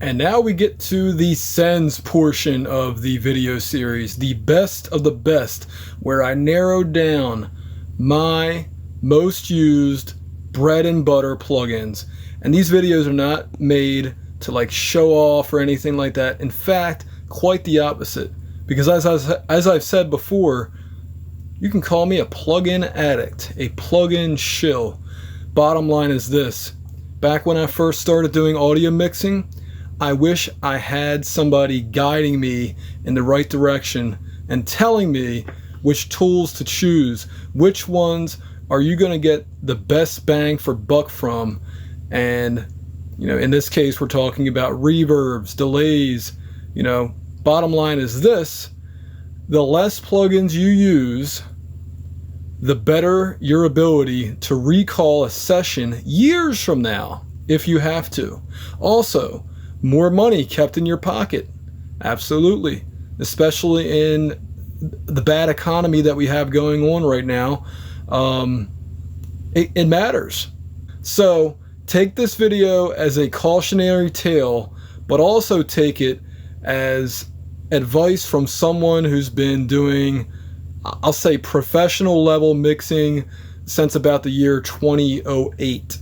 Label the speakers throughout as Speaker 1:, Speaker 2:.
Speaker 1: And now we get to the Sends portion of the video series, the best of the best, where I narrowed down my most used bread and butter plugins. And these videos are not made to like show off or anything like that. In fact, quite the opposite. Because as I've said before, you can call me a plugin addict, a plugin shill. Bottom line is this: back when I first started doing audio mixing, I wish I had somebody guiding me in the right direction and telling me which tools to choose, which ones are you going to get the best bang for buck from. And, you know, in this case, we're talking about reverbs, delays. You know, bottom line is this: the less plugins you use, the better your ability to recall a session years from now, if you have to. Also, more money kept in your pocket. Absolutely. Especially in the bad economy that we have going on right now. It matters. So take this video as a cautionary tale, but also take it as advice from someone who's been doing, I'll say, professional level mixing since about the year 2008.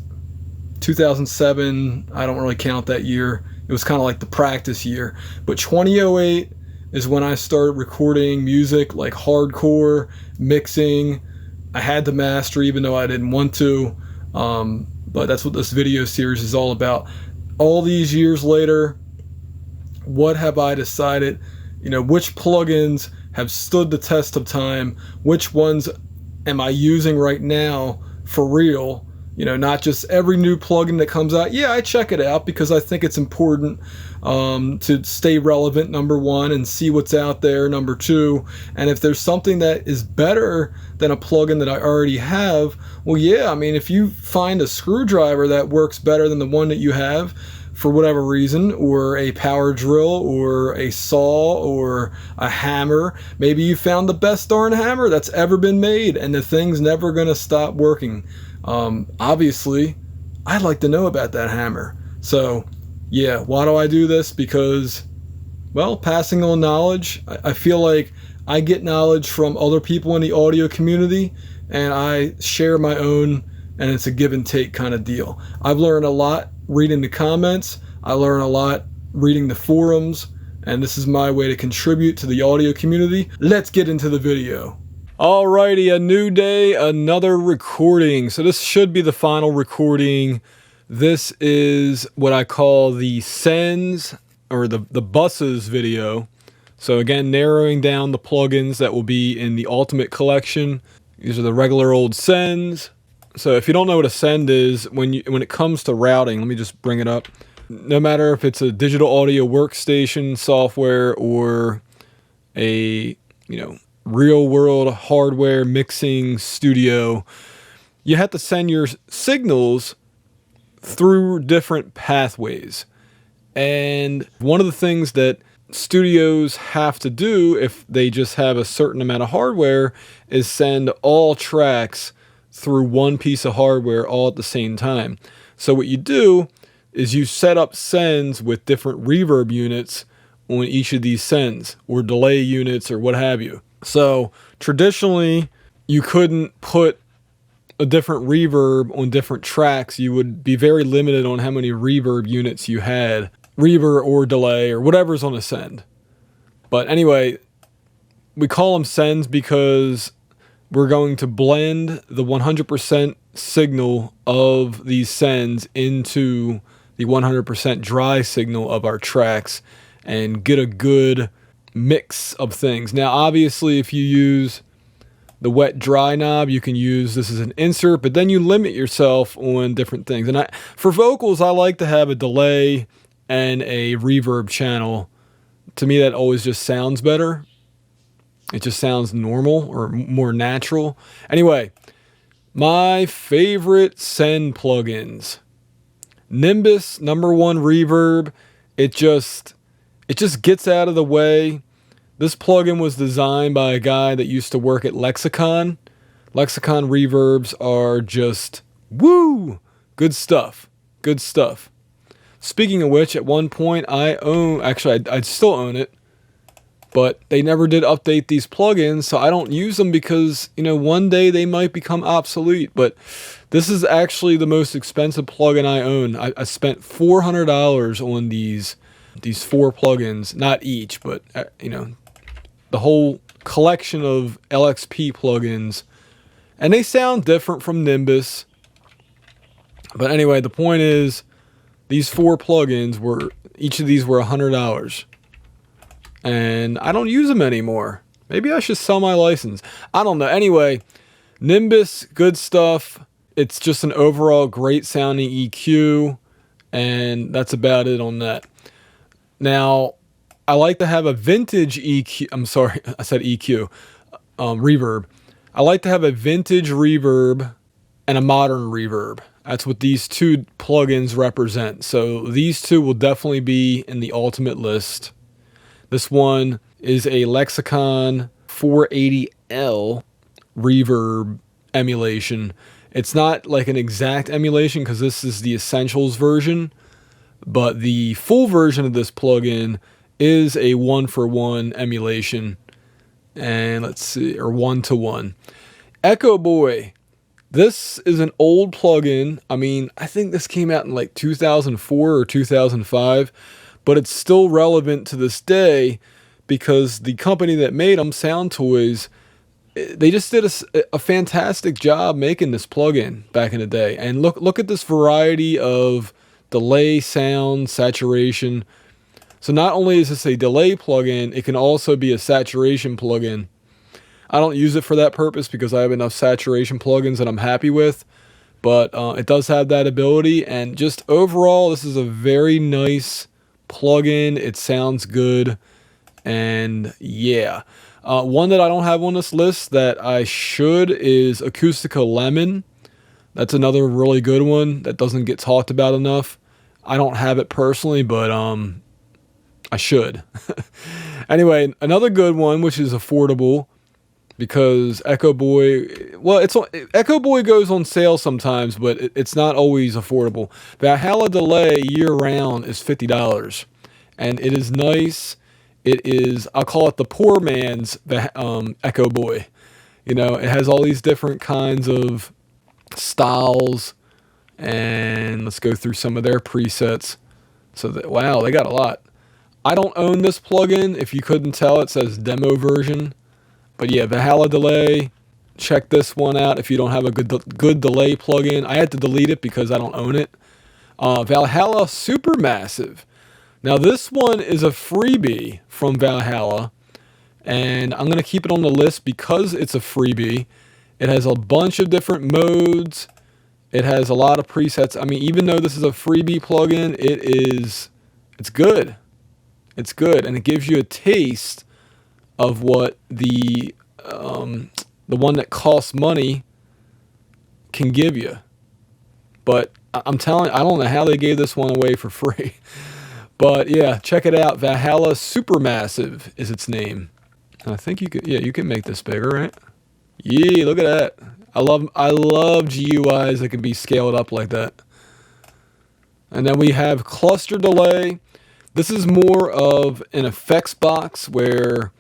Speaker 1: 2007, I don't really count that year. It was kind of like the practice year. But 2008 is when I started recording music, like hardcore mixing. I had to master even though I didn't want to. But that's what this video series is all about. All these years later, what have I decided? You know, which plugins have stood the test of time? Which ones am I using right now for real? You know, not just every new plugin that comes out. Yeah, I check it out because I think it's important to stay relevant, number one, and see what's out there, number two. And if there's something that is better than a plugin that I already have, well, yeah, I mean, if you find a screwdriver that works better than the one that you have for whatever reason, or a power drill, or a saw, or a hammer, maybe you found the best darn hammer that's ever been made, and the thing's never gonna stop working. Obviously, I'd like to know about that hammer. So, yeah, why do I do this? Because, well, passing on knowledge. I feel like I get knowledge from other people in the audio community, and I share my own, and it's a give and take kind of deal. I've learned a lot reading the comments. I learn a lot reading the forums, and this is my way to contribute to the audio community. Let's get into the video. Alrighty, a new day, another recording. So this should be the final recording. This is what I call the Sends, or the buses video. So again, narrowing down the plugins that will be in the Ultimate Collection. These are the regular old Sends. So if you don't know what a Send is, when it comes to routing, let me just bring it up. No matter if it's a digital audio workstation software or a, you know, real world hardware mixing studio, you have to send your signals through different pathways. And one of the things that studios have to do if they just have a certain amount of hardware is send all tracks through one piece of hardware all at the same time. So what you do is you set up sends with different reverb units on each of these sends, or delay units, or what have you. So traditionally, you couldn't put a different reverb on different tracks. You would be very limited on how many reverb units you had, reverb or delay or whatever's on a send. But anyway, we call them sends because we're going to blend the 100% signal of these sends into the 100% dry signal of our tracks and get a good mix of things. Now, obviously, if you use the wet dry knob, you can use this as an insert, but then you limit yourself on different things. And for vocals, I like to have a delay and a reverb channel. To me, that always just sounds better. It just sounds normal or more natural. Anyway, my favorite Send plugins. Nimbus #1 reverb. It just gets out of the way. This plugin was designed by a guy that used to work at Lexicon. Lexicon reverbs are just, woo, good stuff, good stuff. Speaking of which, at one point I still own it, but they never did update these plugins, so I don't use them because, one day they might become obsolete. But this is actually the most expensive plugin I own. I spent $400 on these 4 plugins, not each, but the whole collection of LXP plugins, and they sound different from Nimbus. But anyway, the point is, these 4 plugins each of these were $100. And I don't use them anymore. Maybe I should sell my license. I don't know. Anyway, Nimbus, good stuff. It's just an overall great sounding EQ. And that's about it on that. Now, I like to have a vintage EQ. I'm sorry, I said EQ. Reverb. I like to have a vintage reverb and a modern reverb. That's what these 2 plugins represent. So these 2 will definitely be in the ultimate list. This one is a Lexicon 480L reverb emulation. It's not like an exact emulation because this is the Essentials version, but the full version of this plugin is a 1-for-1 emulation. And let's see, or 1-to-1. Echo Boy. This is an old plugin. I mean, I think this came out in like 2004 or 2005, but it's still relevant to this day because the company that made them, Sound Toys, they just did a fantastic job making this plugin back in the day. And look at this variety of delay, sound, saturation. So not only is this a delay plugin, it can also be a saturation plugin. I don't use it for that purpose because I have enough saturation plugins that I'm happy with, but it does have that ability. And just overall, this is a very nice plugin. It sounds good, and yeah. One that I don't have on this list that I should is Acoustica Lemon. That's another really good one that doesn't get talked about enough. I don't have it personally, but I should. Anyway, another good one, which is affordable, because Echo Boy, Echo Boy goes on sale sometimes, but it's not always affordable. Valhalla Delay year-round is $50, and it is nice. It is, I'll call it the poor man's Echo Boy. It has all these different kinds of styles, and let's go through some of their presets. So wow, they got a lot. I don't own this plugin. If you couldn't tell, it says demo version. But yeah, Valhalla Delay, check this one out if you don't have a good delay plugin. I had to delete it because I don't own it. Valhalla Supermassive. Now this one is a freebie from Valhalla, and I'm going to keep it on the list because it's a freebie. It has a bunch of different modes. It has a lot of presets. I mean, even though this is a freebie plugin, it's good. It's good, and it gives you a taste of what the one that costs money can give you. But I'm telling you, I don't know how they gave this one away for free. But yeah, check it out. Valhalla Supermassive is its name. And I think you can make this bigger, right? Yeah, look at that. I love GUIs that can be scaled up like that. And then we have Cluster Delay. This is more of an effects box where,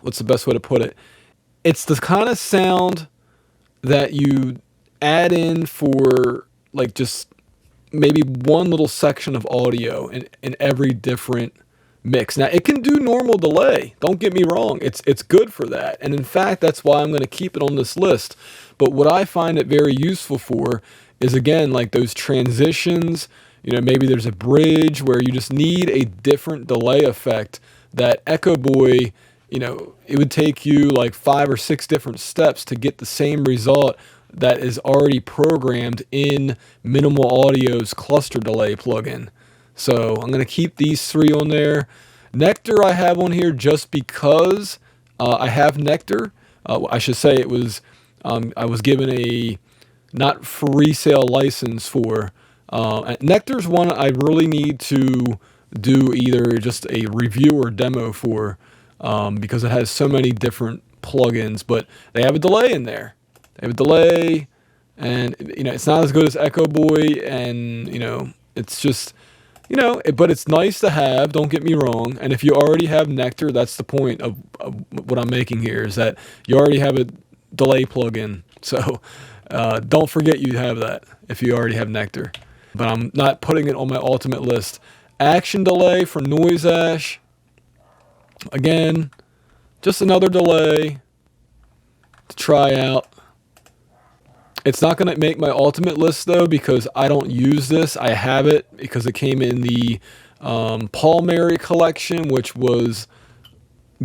Speaker 1: what's the best way to put it? It's the kind of sound that you add in for like just maybe one little section of audio in every different mix. Now, it can do normal delay. Don't get me wrong. It's good for that. And in fact, that's why I'm going to keep it on this list. But what I find it very useful for is, again, like those transitions. Maybe there's a bridge where you just need a different delay effect that Echo Boy, it would take you like 5 or 6 different steps to get the same result that is already programmed in Minimal Audio's cluster delay plugin. So I'm going to keep these 3 on there. Nectar I have on here just because I have Nectar. I should say it was I was given a not for resale license for. Nectar's one I really need to do either just a review or demo for because it has so many different plugins, but they have a delay in there. They have a delay, and it's not as good as Echo Boy, and It's just, but it's nice to have, don't get me wrong. And if you already have Nectar, that's the point of what I'm making here, is that you already have a delay plugin. So don't forget you have that if you already have Nectar. But I'm not putting it on my ultimate list. Action delay from Noise Ash. Again, just another delay to try out. It's not going to make my ultimate list, though, because I don't use this. I have it because it came in the Paul Mary collection, which was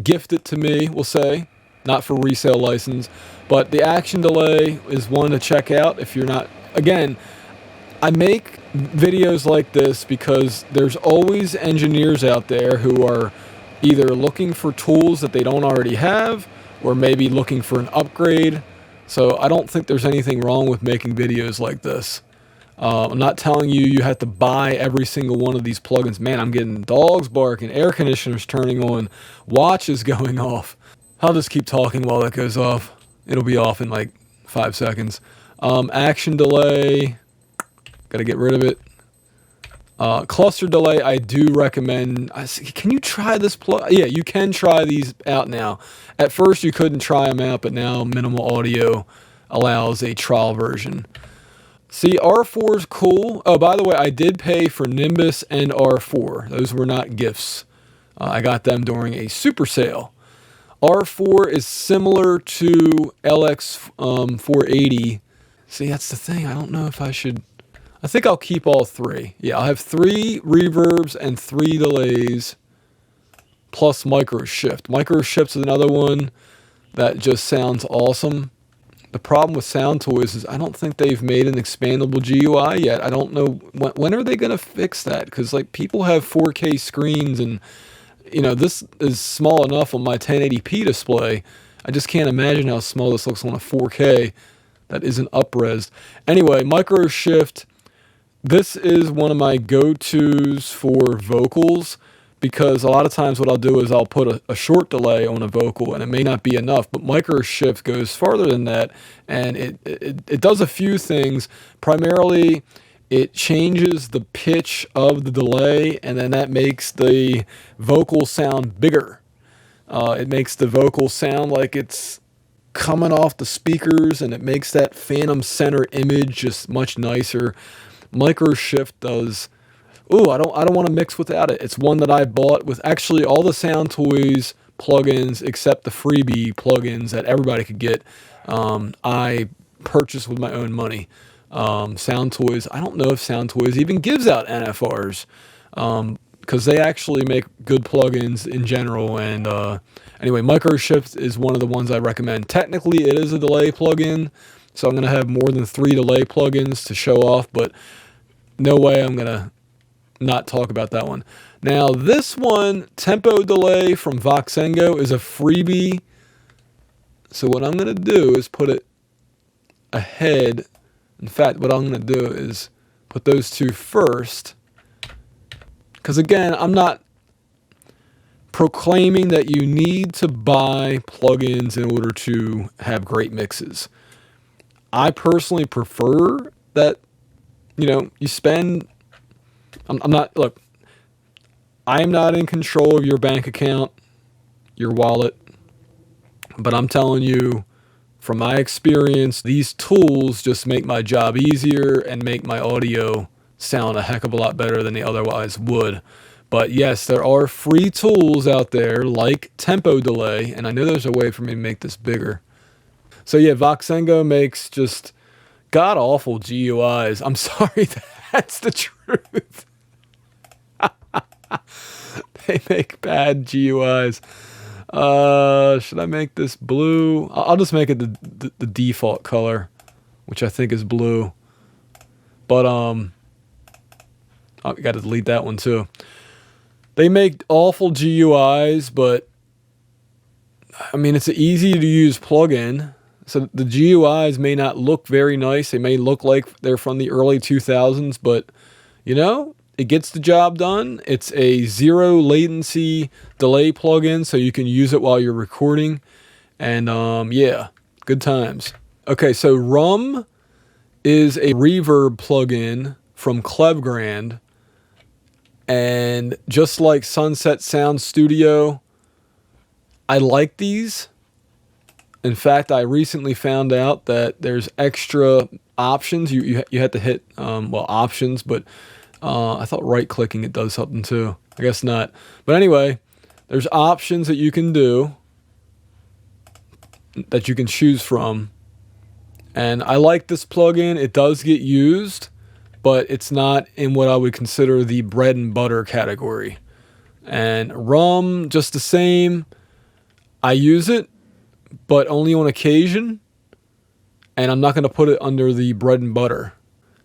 Speaker 1: gifted to me, we'll say. Not for resale license. But the action delay is one to check out if you're not... Again, I make videos like this because there's always engineers out there who are either looking for tools that they don't already have or maybe looking for an upgrade. So I don't think there's anything wrong with making videos like this. I'm not telling you have to buy every single one of these plugins. Man, I'm getting dogs barking, air conditioners turning on, watches going off. I'll just keep talking while that goes off. It'll be off in like 5 seconds. Action delay, gotta get rid of it. Cluster delay, I do recommend. Can you try this plug? Yeah, you can try these out now. At first you couldn't try them out, but now Minimal Audio allows a trial version. See, R4 is cool. Oh, by the way, I did pay for Nimbus and R4. Those were not gifts. I got them during a super sale. R4 is similar to LX 480. See, that's the thing. I don't know if I should... I think I'll keep all 3. Yeah, I'll have 3 reverbs and 3 delays, plus micro shift. Micro shift is another one that just sounds awesome. The problem with Sound Toys is I don't think they've made an expandable GUI yet. I don't know when are they going to fix that, because like people have 4K screens, and this is small enough on my 1080p display. I just can't imagine how small this looks on a 4K that isn't up-resed. Anyway, micro shift. This is one of my go-tos for vocals, because a lot of times what I'll do is I'll put a short delay on a vocal, and it may not be enough, but micro shift goes farther than that, and it does a few things. Primarily, it changes the pitch of the delay, and then that makes the vocal sound bigger. It makes the vocal sound like it's coming off the speakers, and it makes that phantom center image just much nicer. Micro shift does... Ooh, I don't want to mix without it. It's one that I bought with actually all the Sound Toys plugins except the freebie plugins that everybody could get. I purchased with my own money. Sound Toys, I don't know if Sound Toys even gives out NFRs, because they actually make good plugins in general. And anyway, micro shift is one of the ones I recommend. Technically, it is a delay plugin, so I'm going to have more than 3 delay plugins to show off, but no way I'm going to not talk about that one. Now, this one, Tempo Delay from Voxengo, is a freebie. So what I'm going to do is put it ahead. In fact, what I'm going to do is put those 2 first. Because again, I'm not proclaiming that you need to buy plugins in order to have great mixes. I personally prefer that, you spend... I'm not... Look, I am not in control of your bank account, your wallet, but I'm telling you, from my experience, these tools just make my job easier and make my audio sound a heck of a lot better than they otherwise would. But yes, there are free tools out there like Tempo Delay, and I know there's a way for me to make this bigger. So yeah, Voxengo makes just god-awful GUIs. I'm sorry, that's the truth. They make bad GUIs. Should I make this blue? I'll just make it the default color, which I think is blue. But I got to delete that one too. They make awful GUIs, but I mean, it's an easy to use plugin. So the GUIs may not look very nice. They may look like they're from the early 2000s, but it gets the job done. It's a 0 latency delay plugin, so you can use it while you're recording. And yeah, good times. Okay, so Rum is a reverb plugin from Clevgrand. And just like Sunset Sound Studio, I like these. In fact, I recently found out that there's extra options. You had to hit, well, options, but I thought right-clicking it does something too. I guess not. But anyway, there's options that you can do, that you can choose from. And I like this plugin. It does get used, but it's not in what I would consider the bread and butter category. And Rum, just the same. I use it, but only on occasion. And I'm not going to put it under the bread and butter.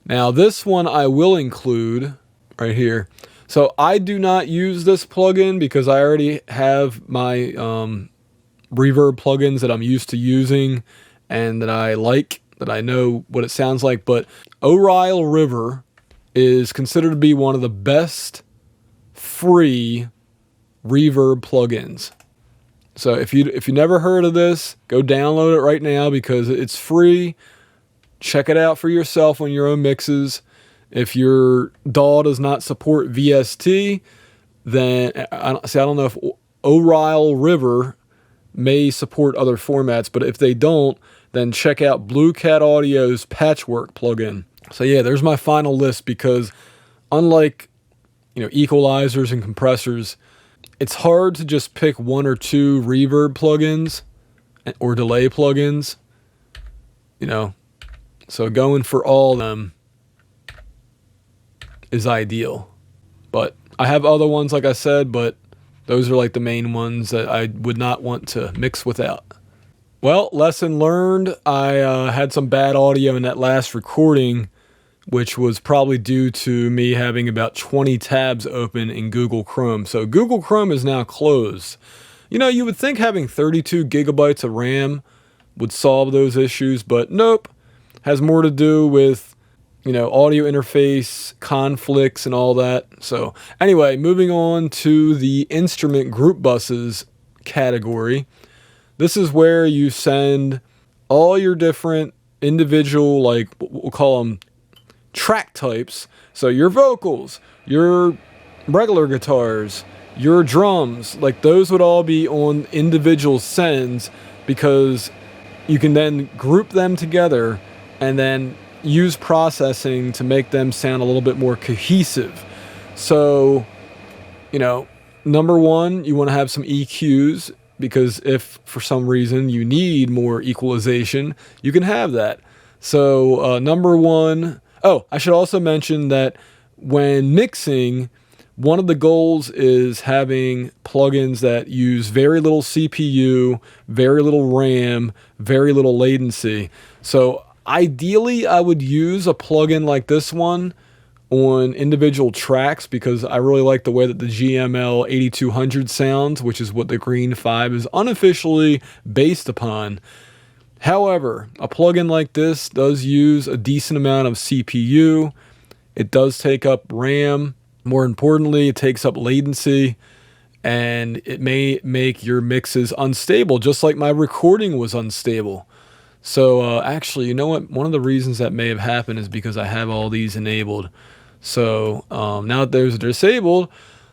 Speaker 1: Now, this one I will include right here. So I do not use this plugin because I already have my reverb plugins that I'm used to using and that I like, that I know what it sounds like. But Oriel River is considered to be one of the best free reverb plugins. So if you never heard of this, go download it right now because it's free. Check it out for yourself on your own mixes. If your DAW does not support VST, then I don't know if Oriel River may support other formats, but if they don't, then check out Blue Cat Audio's Patchwork plugin. So yeah, there's my final list because unlike, equalizers and compressors, it's hard to just pick one or two reverb plugins or delay plugins, so going for all of them is ideal. But I have other ones, like I said, but those are like the main ones that I would not want to mix without. Well, lesson learned. I had some bad audio in that last recording, which was probably due to me having about 20 tabs open in Google Chrome. So Google Chrome is now closed. You would think having 32 gigabytes of RAM would solve those issues, but nope. Has more to do with, audio interface conflicts and all that. So anyway, moving on to the instrument group buses category. This is where you send all your different individual, like we'll call them track types. So your vocals, your regular guitars, your drums, like those would all be on individual sends because you can then group them together and then use processing to make them sound a little bit more cohesive. So, number one, you want to have some EQs because if for some reason you need more equalization, you can have that. So number one, I should also mention that when mixing, one of the goals is having plugins that use very little CPU, very little RAM, very little latency. So ideally, I would use a plugin like this one on individual tracks because I really like the way that the GML 8200 sounds, which is what the Green 5 is unofficially based upon. However, a plugin like this does use a decent amount of CPU. It does take up RAM. More importantly, it takes up latency, and it may make your mixes unstable, just like my recording was unstable. So actually, you know what? One of the reasons that may have happened is because I have all these enabled. So now that those are disabled,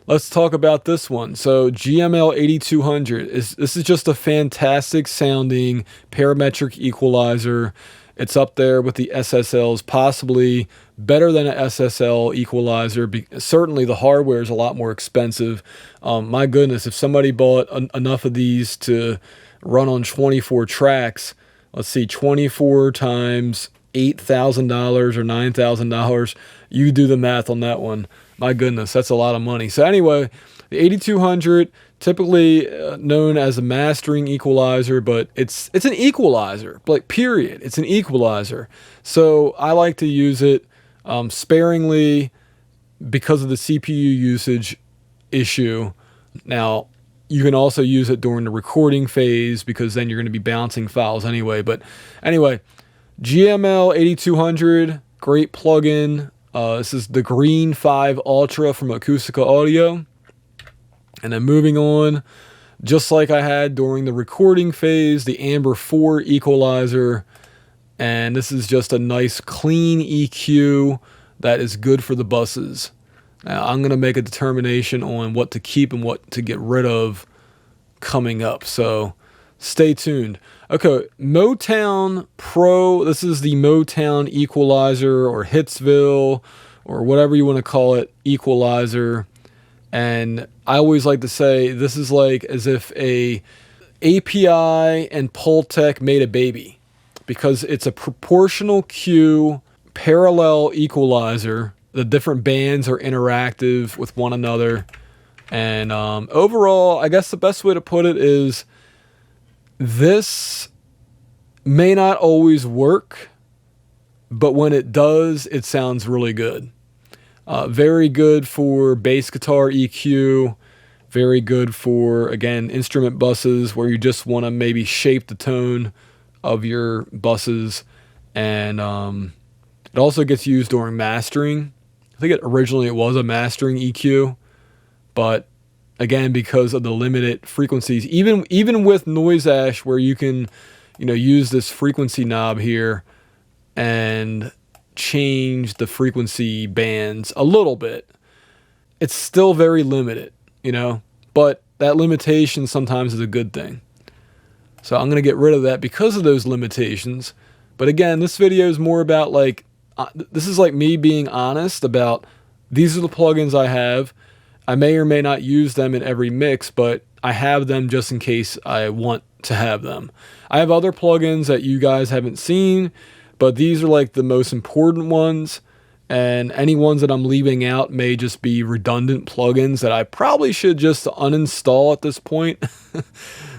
Speaker 1: let's talk about this one. So GML 8200 this is just a fantastic sounding parametric equalizer. It's up there with the SSLs, possibly better than an SSL equalizer. Certainly the hardware is a lot more expensive. My goodness, if somebody bought enough of these to run on 24 tracks, let's see, 24 times $8,000 or $9,000. You do the math on that one. My goodness, that's a lot of money. So anyway, the 8200, typically known as a mastering equalizer, but it's an equalizer, like period. It's an equalizer. So I like to use it sparingly because of the CPU usage issue. Now, you can also use it during the recording phase because then you're going to be bouncing files anyway. But anyway, GML 8200, great plugin. This is the Green 5 Ultra from Acoustica Audio. And then moving on, just like I had during the recording phase, the Amber 4 equalizer. And this is just a nice clean EQ. that is good for the buses. Now, I'm going to make a determination on what to keep and what to get rid of coming up, so stay tuned. Okay, Motown Pro. This is the Motown Equalizer, or Hitsville, or whatever you want to call it, equalizer. And I always like to say this is like as if a API and Pultec made a baby, because it's a proportional cue parallel equalizer. The different bands are interactive with one another. And overall, I guess the best way to put it is this may not always work, but when it does, it sounds really good. Very good for bass guitar EQ. Very good for, again, instrument buses where you just want to maybe shape the tone of your buses. And it also gets used during mastering. I think originally it was a mastering EQ, but again, because of the limited frequencies, even with Noise Ash, where you can, use this frequency knob here and change the frequency bands a little bit, it's still very limited, but that limitation sometimes is a good thing. So I'm going to get rid of that because of those limitations. But again, this video is more about this is like me being honest about these are the plugins I have. I may or may not use them in every mix, but I have them just in case I want to have them. I have other plugins that you guys haven't seen, but these are like the most important ones, and any ones that I'm leaving out may just be redundant plugins that I probably should just uninstall at this point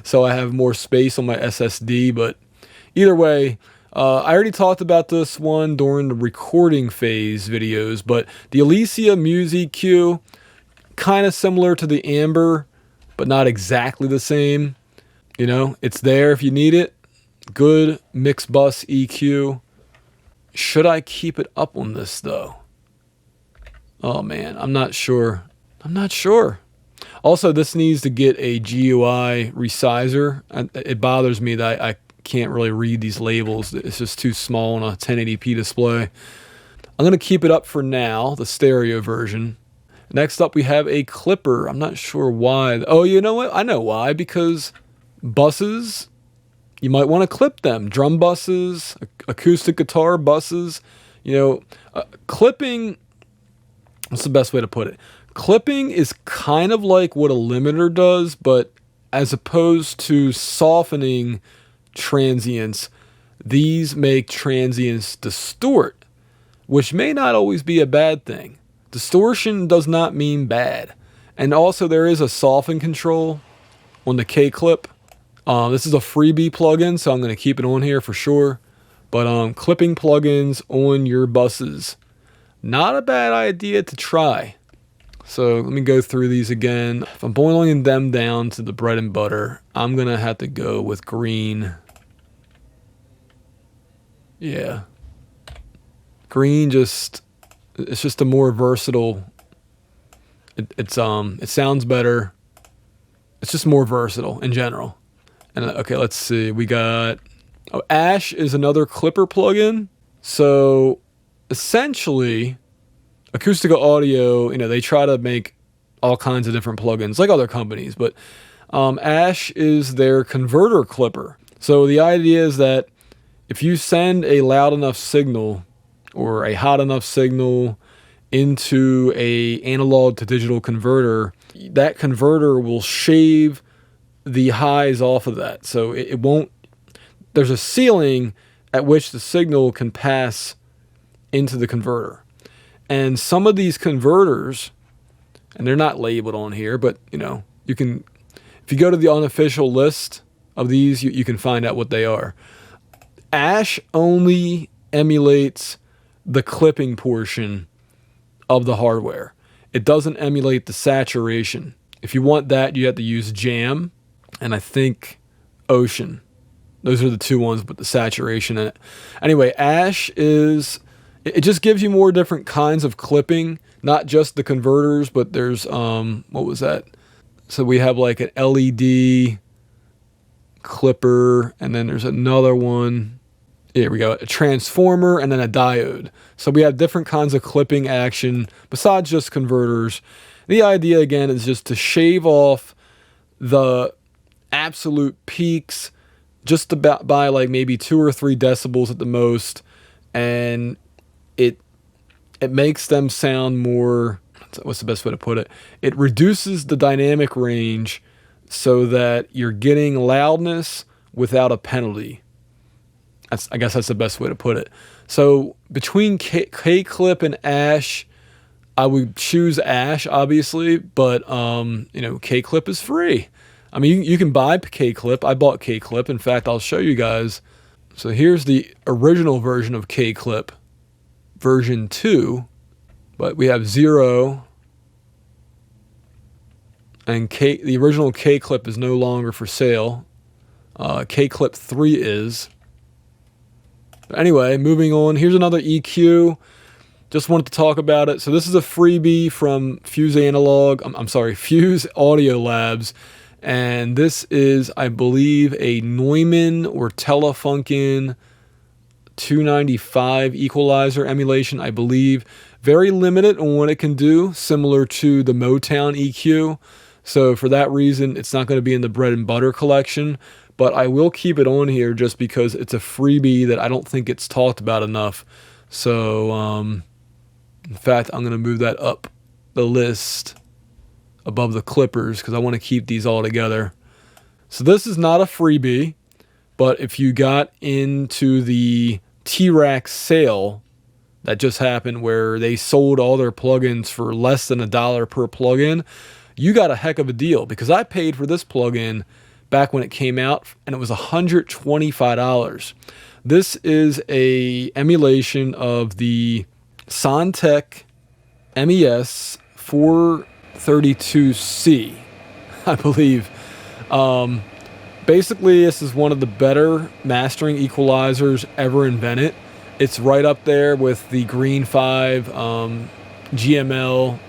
Speaker 1: so I have more space on my SSD. But either way, I already talked about this one during the recording phase videos, but the Elysia Muse EQ, kind of similar to the Amber, but not exactly the same. It's there if you need it. Good mix bus EQ. Should I keep it up on this though? Oh man, I'm not sure. Also, this needs to get a GUI resizer. It bothers me that I can't really read these labels. It's just too small on a 1080p display. I'm going to keep it up for now, the stereo version. Next up, we have a clipper. I'm not sure why. Oh, you know what? I know why. Because buses, you might want to clip them. Drum buses, acoustic guitar buses. Clipping, what's the best way to put it? Clipping is kind of like what a limiter does, but as opposed to softening transients, these make transients distort, which may not always be a bad thing. Distortion does not mean bad. And also there is a soften control on the K-clip. This is a freebie plugin, so I'm going to keep it on here for sure. But clipping plugins on your buses, not a bad idea to try. So let me go through these again. If I'm boiling them down to the bread and butter, I'm going to have to go with green. Yeah. Green it's just a more versatile. It sounds better. It's just more versatile in general. And okay, let's see. We got Ash is another clipper plugin. So essentially, Acoustical Audio, they try to make all kinds of different plugins like other companies, but Ash is their converter clipper. So the idea is that if you send a loud enough signal or a hot enough signal into a analog to digital converter, that converter will shave the highs off of that. So it won't, there's a ceiling at which the signal can pass into the converter. And some of these converters, and they're not labeled on here, but you can, if you go to the unofficial list of these, you can find out what they are. Ash only emulates the clipping portion of the hardware. It doesn't emulate the saturation. If you want that, you have to use Jam and I think Ocean. Those are the two ones with the saturation in it. Anyway, Ash it just gives you more different kinds of clipping, not just the converters, but there's, what was that? So we have like an LED clipper, and then there's another one. Here we go, a transformer and then a diode. So we have different kinds of clipping action besides just converters. The idea again is just to shave off the absolute peaks just about by like maybe 2 or 3 decibels at the most, and it makes them sound more, what's the best way to put it? It reduces the dynamic range so that you're getting loudness without a penalty. I guess that's the best way to put it. So between K-Clip and Ash, I would choose Ash, obviously, but you know, K-Clip is free. I mean, you can buy K-Clip. I bought K-Clip. In fact, I'll show you guys. So here's the original version of K-Clip, version 2, but we have 0, and the original K-Clip is no longer for sale. K-Clip 3 is. But anyway, moving on. Here's another EQ. Just wanted to talk about it. So this is a freebie from Fuse Analog. I'm sorry, Fuse Audio Labs. And this is, I believe, a Neumann or Telefunken 295 equalizer emulation, I believe. Very limited on what it can do, similar to the Motown EQ. So for that reason, it's not going to be in the bread and butter collection. But I will keep it on here just because it's a freebie that I don't think it's talked about enough. So, in fact, I'm going to move that up the list above the clippers because I want to keep these all together. So this is not a freebie, but if you got into the T-Rack sale that just happened where they sold all their plugins for less than $1 per plugin, you got a heck of a deal because I paid for this plugin back when it came out and it was $125. This is a emulation of the Soundtech MES 432C, I believe. Basically, this is one of the better mastering equalizers ever invented. It's right up there with the Green 5 GML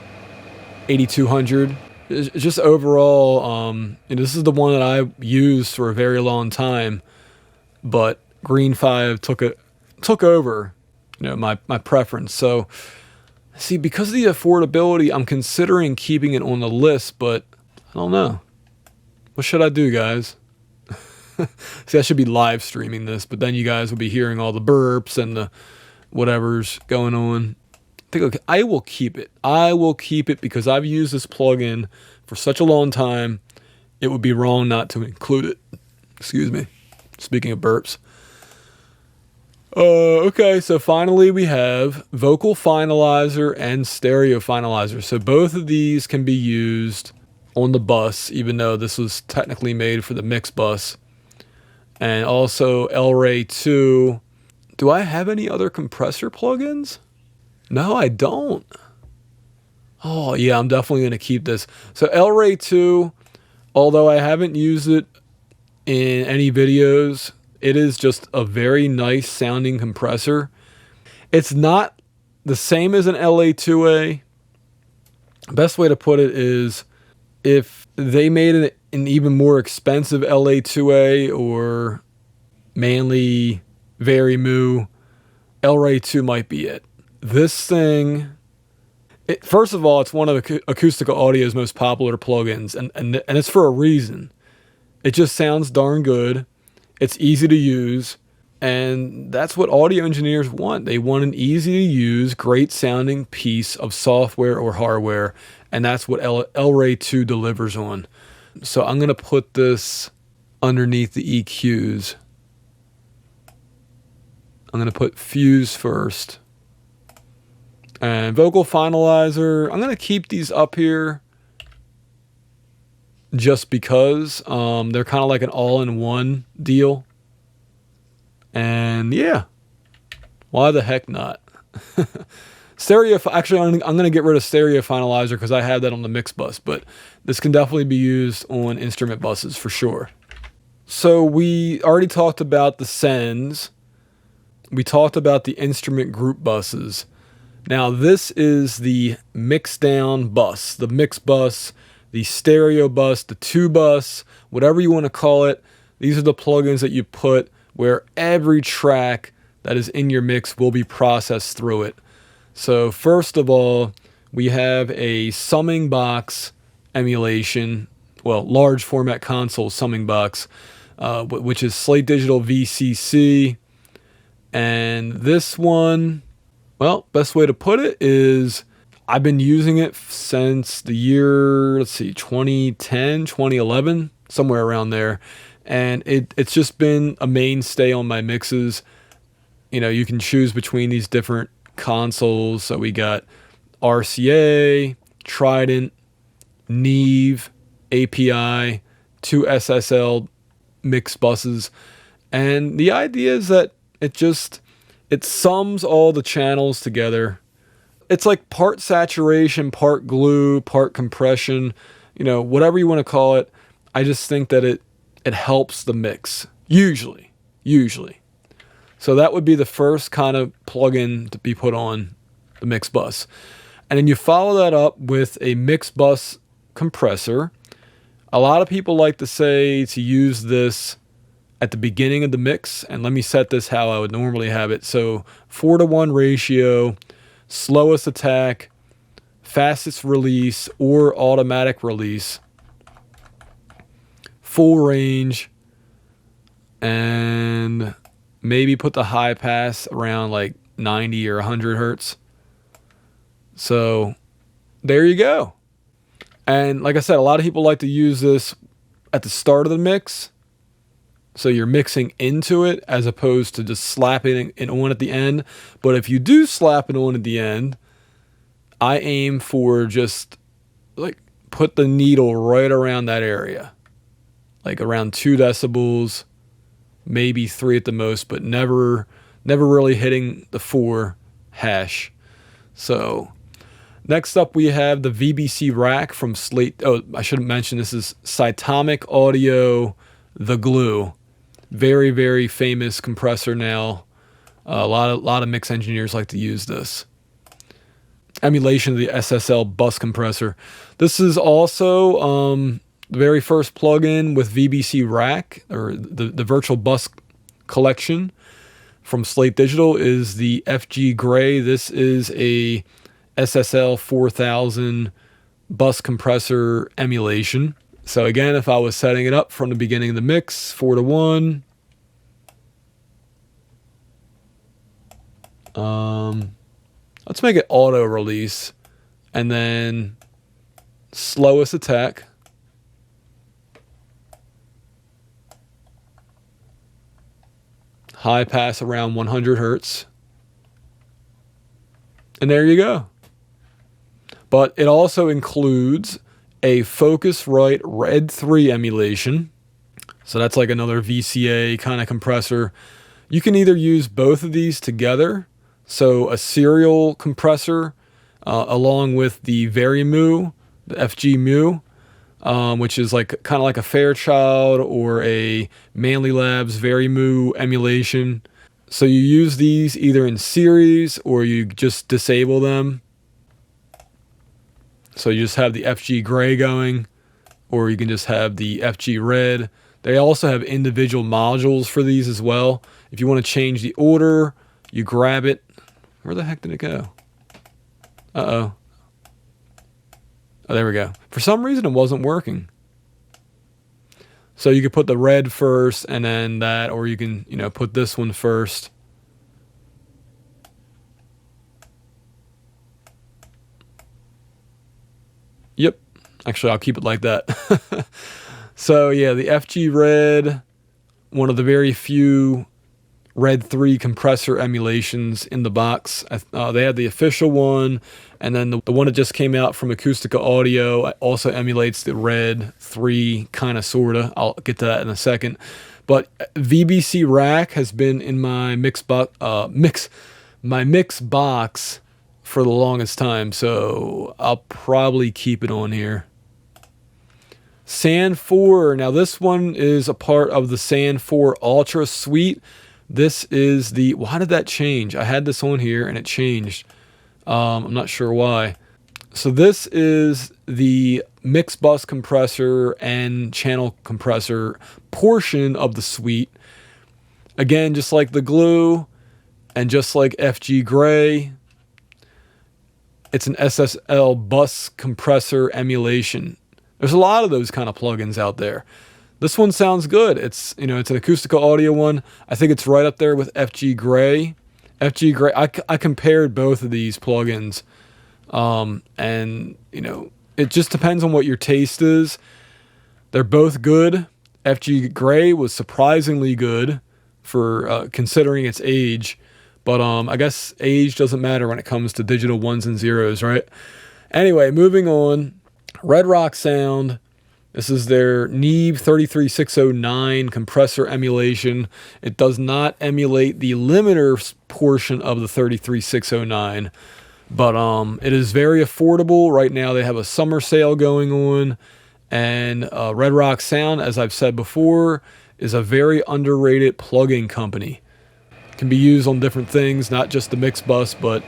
Speaker 1: 8200. It's just overall, this is the one that I used for a very long time, but Green 5 took over, my preference. So, see, because of the affordability, I'm considering keeping it on the list, but I don't know. What should I do, guys? See, I should be live streaming this, but then you guys will be hearing all the burps and the whatever's going on. I will keep it. I will keep it because I've used this plugin for such a long time. It would be wrong not to include it. Excuse me. Speaking of burps. Okay, so finally we have Vocal Finalizer and Stereo Finalizer. So both of these can be used on the bus, even though this was technically made for the mix bus. And also L-Ray 2. Do I have any other compressor plugins? No, I don't. Oh, yeah, I'm definitely going to keep this. So L-Ray 2, although I haven't used it in any videos, it is just a very nice sounding compressor. It's not the same as an LA2A. Best way to put it is if they made an even more expensive LA2A or Manley Very L-Ray 2 might be it. This thing, first of all, it's one of Acoustical Audio's most popular plugins, and it's for a reason. It just sounds darn good. It's easy to use, and that's what audio engineers want. They want an easy-to-use, great-sounding piece of software or hardware, and that's what L-Ray 2 delivers on. So I'm going to put this underneath the EQs. I'm going to put Fuse first. And Vocal Finalizer, I'm going to keep these up here just because they're kind of like an all-in-one deal. And yeah, why the heck not? Actually, I'm going to get rid of Stereo Finalizer because I have that on the mix bus, but this can definitely be used on instrument buses for sure. So we already talked about the sends. We talked about the instrument group buses. Now this is the mix down bus, the mix bus, the stereo bus, the 2 bus, whatever you want to call it. These are the plugins that you put where every track that is in your mix will be processed through it. So first of all, we have a summing box emulation, well, large format console summing box, which is Slate Digital VCC. And this one, well, best way to put it is I've been using it since the year, 2010, 2011, somewhere around there. And it's just been a mainstay on my mixes. You know, you can choose between these different consoles. So we got RCA, Trident, Neve, API, 2 SSL mix buses. And the idea is that it sums all the channels together. It's like part saturation, part glue, part compression, you know, whatever you want to call it. I just think that it helps the mix, usually. So that would be the first kind of plugin to be put on the mix bus. And then you follow that up with a mix bus compressor. A lot of people like to say to use this at the beginning of the mix, and let me set this how I would normally have it. So 4:1 ratio, slowest attack, fastest release or automatic release, full range, and maybe put the high pass around like 90 or 100 hertz. So there you go. And like I said, a lot of people like to use this at the start of the mix. So you're mixing into it as opposed to just slapping it on at the end. But if you do slap it on at the end, I aim for just like put the needle right around that area. Like around 2 decibels, maybe 3 at the most, but never really hitting the 4 hash. So next up we have the VBC rack from Slate. Oh, I should have mentioned this is Cytomic Audio, the Glue. Very, very famous compressor now. A lot of mix engineers like to use this. Emulation of the SSL bus compressor. This is also the very first plugin with VBC rack, or the virtual bus collection from Slate Digital is the FG Gray. This is a SSL 4000 bus compressor emulation. So again, if I was setting it up from the beginning of the mix, 4:1. Let's make it auto release, and then slowest attack. High pass around 100 hertz. And there you go. But it also includes a Focusrite Red 3 emulation. So that's like another VCA kind of compressor. You can either use both of these together. So a serial compressor along with the Varimu, the FG Mu, which is like kind of like a Fairchild or a Manly Labs Varimu emulation. So you use these either in series or you just disable them. So you just have the FG Gray going, or you can just have the FG Red. They also have individual modules for these as well. If you want to change the order, you grab it. Where the heck did it go? Uh-oh. Oh, there we go. For some reason, it wasn't working. So you could put the red first and then that, or you can, put this one first. Yep. Actually, I'll keep it like that. So yeah, the FG Red, one of the very few Red 3 compressor emulations in the box. They had the official one, and then the one that just came out from Acoustica Audio also emulates the Red 3 kind of sorta. I'll get to that in a second. But VBC rack has been in my mix box for the longest time, so I'll probably keep it on here. Sand 4. Now this one is a part of the Sand 4 Ultra suite. This is the, why did that change? I had this on here and it changed. I'm not sure why. So this is the mix bus compressor and channel compressor portion of the suite. Again, just like the glue and just like FG Gray, it's an SSL bus compressor emulation. There's a lot of those kind of plugins out there. This one sounds good. It's, you know, it's an acoustical audio one. I think it's right up there with FG Gray. FG Gray, I compared both of these plugins. And, you know, it just depends on what your taste is. They're both good. FG Gray was surprisingly good for considering its age. But I guess age doesn't matter when it comes to digital ones and zeros, right? Anyway, moving on. Red Rock Sound. This is their Neve 33609 compressor emulation. It does not emulate the limiter portion of the 33609. But it is very affordable. Right now they have a summer sale going on. And Red Rock Sound, as I've said before, is a very underrated plugin company. Can be used on different things, not just the mix bus, but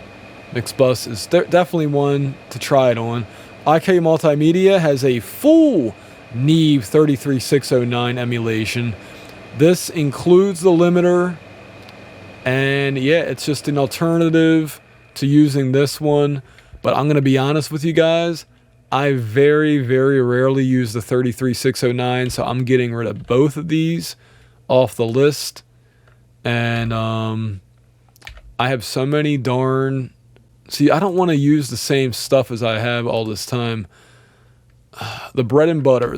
Speaker 1: mix bus is definitely one to try it on. IK Multimedia has a full Neve 33609 emulation. This includes the limiter, and yeah, it's just an alternative to using this one. But I'm going to be honest with you guys, I very, very rarely use the 33609, so I'm getting rid of both of these off the list. And I have so many darn... See, I don't want to use the same stuff as I have all this time. The bread and butter.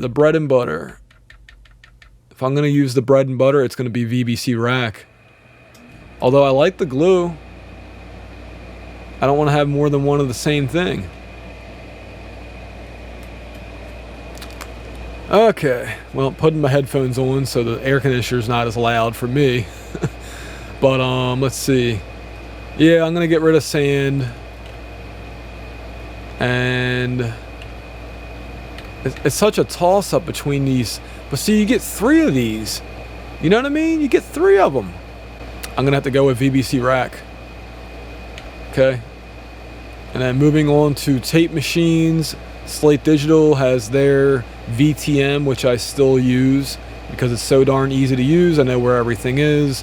Speaker 1: If I'm going to use the bread and butter, it's going to be VBC Rack. Although I like the glue, I don't want to have more than one of the same thing. Okay, well, putting my headphones on so the air conditioner's not as loud for me. But let's see. Yeah, I'm gonna get rid of sand. And it's such a toss-up between these. But see, you get 3 of these. You know what I mean? You get 3 of them. I'm gonna have to go with VBC Rack. Okay. And then moving on to tape machines. Slate Digital has their VTM, which I still use because it's so darn easy to use. I know where everything is.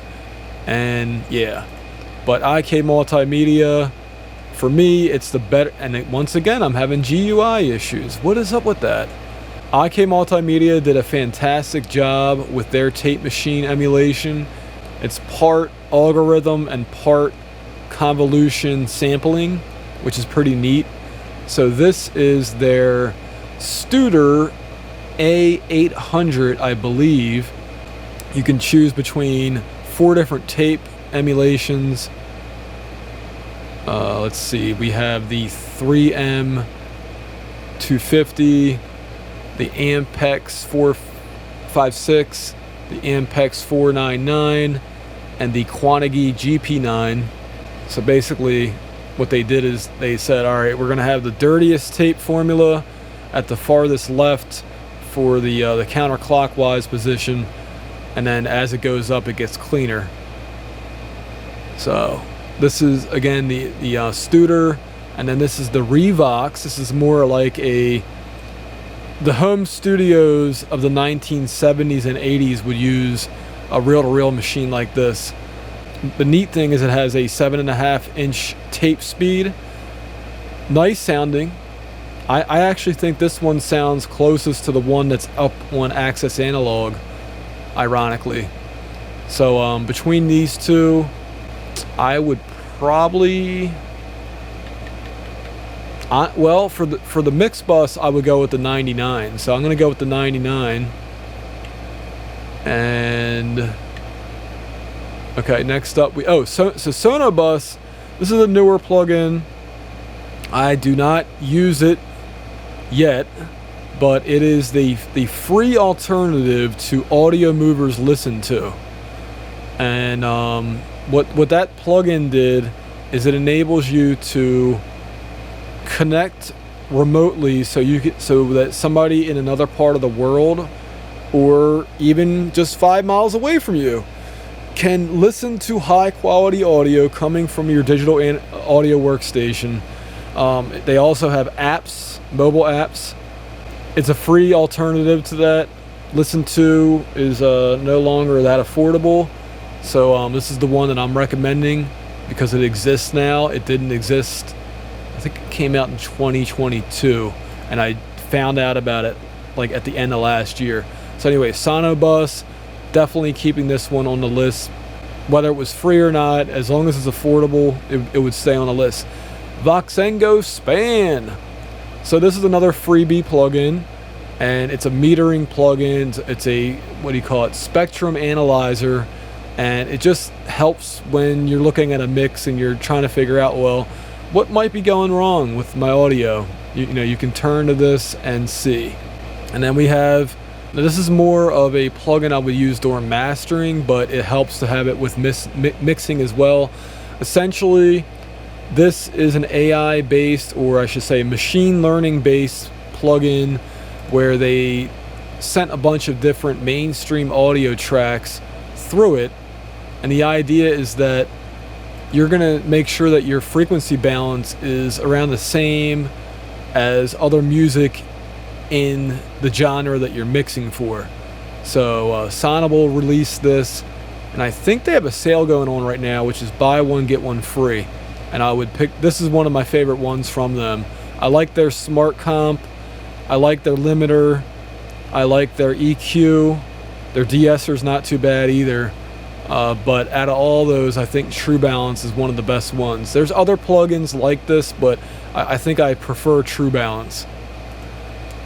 Speaker 1: And yeah, but IK Multimedia, for me, it's the better. And once again, I'm having GUI issues. What is up with that? IK Multimedia did a fantastic job with their tape machine emulation. It's part algorithm and part convolution sampling, which is pretty neat. So this is their Studer A800, I believe. You can choose between 4 different tape emulations. Let's see. We have the 3M 250, the Ampex 456, the Ampex 499, and the Quantigi GP9. So basically, what they did is they said, all right, we're going to have the dirtiest tape formula at the farthest left for the counterclockwise position. And then as it goes up, it gets cleaner. So this is, again, the Studer. And then this is the Revox. This is more like the home studios of the 1970s and 80s would use a reel-to-reel machine like this. The neat thing is it has a 7.5-inch tape speed. Nice sounding. I actually think this one sounds closest to the one that's up on Access Analog, ironically. So between these two, I would probably... well, for the mix bus, I would go with the 99. So I'm going to go with the 99. And... okay, next up, so Sonobus, this is a newer plugin. I do not use it yet, but it is the free alternative to Audio Movers Listen To. And what that plugin did is it enables you to connect remotely so that somebody in another part of the world, or even just 5 miles away from you, can listen to high quality audio coming from your digital audio workstation. They also have apps, mobile apps. It's a free alternative to that. Listen to is no longer that affordable. So this is the one that I'm recommending because it exists now. It didn't exist, I think it came out in 2022, and I found out about it like at the end of last year. So anyway, Sonobus, definitely keeping this one on the list. Whether it was free or not, as long as it's affordable, it would stay on the list. Voxengo Span. So this is another freebie plugin, and it's a metering plugin. It's a, what do you call it, spectrum analyzer, and it just helps when you're looking at a mix and you're trying to figure out, well, what might be going wrong with my audio. You know, you can turn to this and see. And then we have, now this is more of a plugin I would use during mastering, but it helps to have it with mixing as well. Essentially, this is an AI based, or I should say machine learning based plugin where they sent a bunch of different mainstream audio tracks through it, and the idea is that you're going to make sure that your frequency balance is around the same as other music in the genre that you're mixing for. So Sonable released this, and I think they have a sale going on right now, which is buy one get one free. And I would pick, this is one of my favorite ones from them. I like their smart comp, I like their limiter, I like their EQ, their de-esser's not too bad either. But out of all those, I think True Balance is one of the best ones. There's other plugins like this, but I think I prefer True Balance.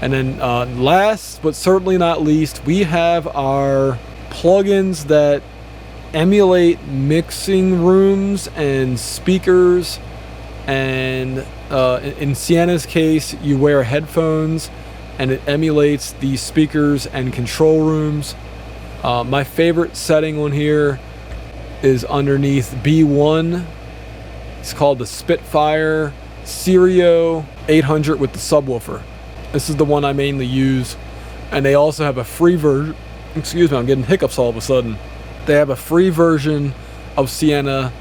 Speaker 1: And then last but certainly not least, we have our plugins that emulate mixing rooms and speakers. And in Sienna's case, you wear headphones and it emulates the speakers and control rooms. My favorite setting on here is underneath B1. It's called the Spitfire Stereo 800 with the subwoofer. This is the one I mainly use. And they also have a free version. Excuse me, I'm getting hiccups all of a sudden. They have a free version of Sienna.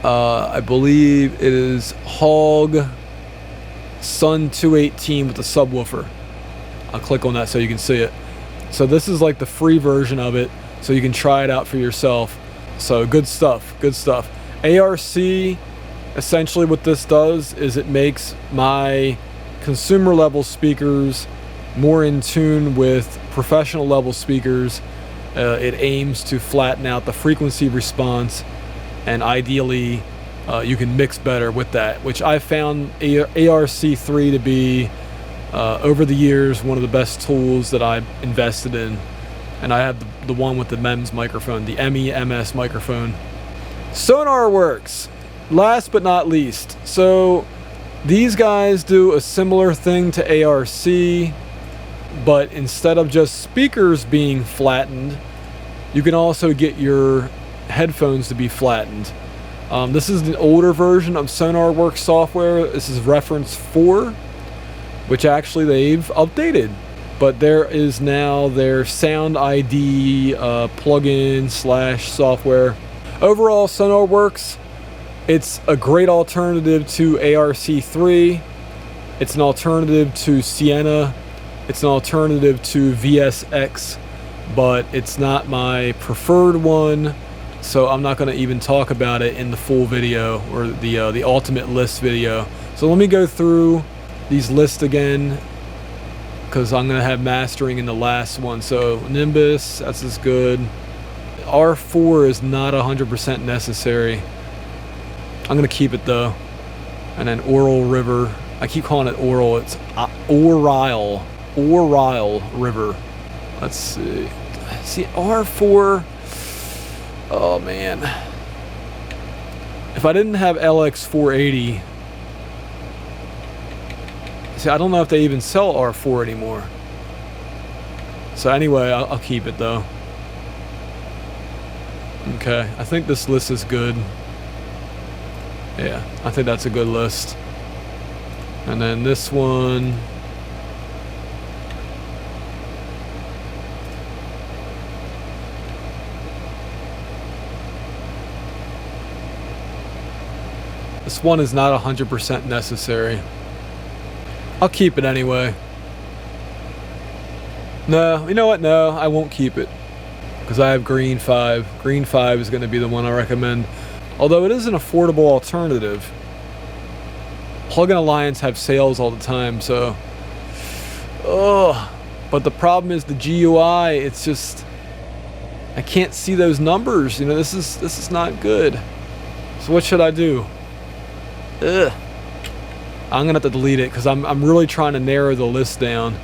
Speaker 1: I believe it is Hog Sun 218 with the subwoofer. I'll click on that so you can see it. So this is like the free version of it, so you can try it out for yourself. So good stuff, good stuff. ARC, essentially what this does is it makes my consumer level speakers more in tune with professional level speakers. It aims to flatten out the frequency response, and ideally you can mix better with that, which I found ARC3 to be over the years one of the best tools that I've invested in. And I have the one with the MEMS microphone, the MEMS microphone. SonarWorks, last but not least. So these guys do a similar thing to ARC, but instead of just speakers being flattened, you can also get your headphones to be flattened. This is an older version of SonarWorks software. This is reference 4, which actually they've updated. But there is now their Sound ID plugin / software. Overall, SonarWorks, it's a great alternative to ARC3. It's an alternative to Sienna. It's an alternative to VSX, but it's not my preferred one, so I'm not going to even talk about it in the full video or the ultimate list video. So let me go through these lists again, because I'm going to have mastering in the last one. So Nimbus, that's as good. R4 is not 100% necessary. I'm going to keep it though. And then Oral River. I keep calling it Oral. It's Oral River. Let's see. See, R4. Oh man. If I didn't have LX480. See, I don't know if they even sell R4 anymore. So anyway, I'll keep it though. Okay, I think this list is good. Yeah, I think that's a good list. And then this one. This one is not 100% necessary. I'll keep it anyway. No, you know what? No, I won't keep it. because I have Green 5. Green 5 is going to be the one I recommend. Although it is an affordable alternative. Plugin Alliance have sales all the time, so... But the problem is the GUI, it's just... I can't see those numbers. You know, this is not good. So what should I do? I'm gonna have to delete it because I'm really trying to narrow the list down.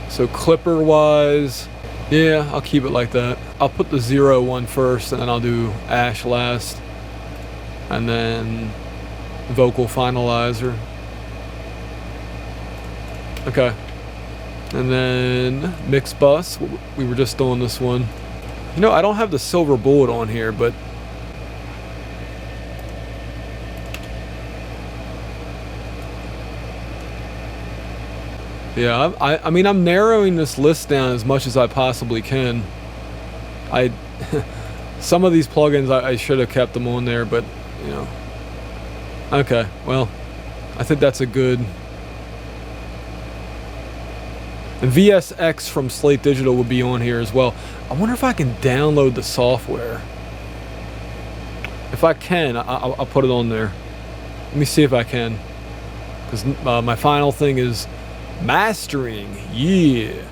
Speaker 1: So clipper wise, yeah, I'll keep it like that. I'll put the 0 one first, and then I'll do Ash last, and then vocal finalizer. Okay, and then mix bus. We were just doing this one. You know, I don't have the silver bullet on here, but yeah, I mean, I'm narrowing this list down as much as I possibly can. Some of these plugins I should have kept them on there, but you know. Okay, well, I think that's a good. And VSX from Slate Digital would be on here as well. I wonder if I can download the software. If I can, I'll put it on there. Let me see if I can. Because my final thing is mastering. Yeah.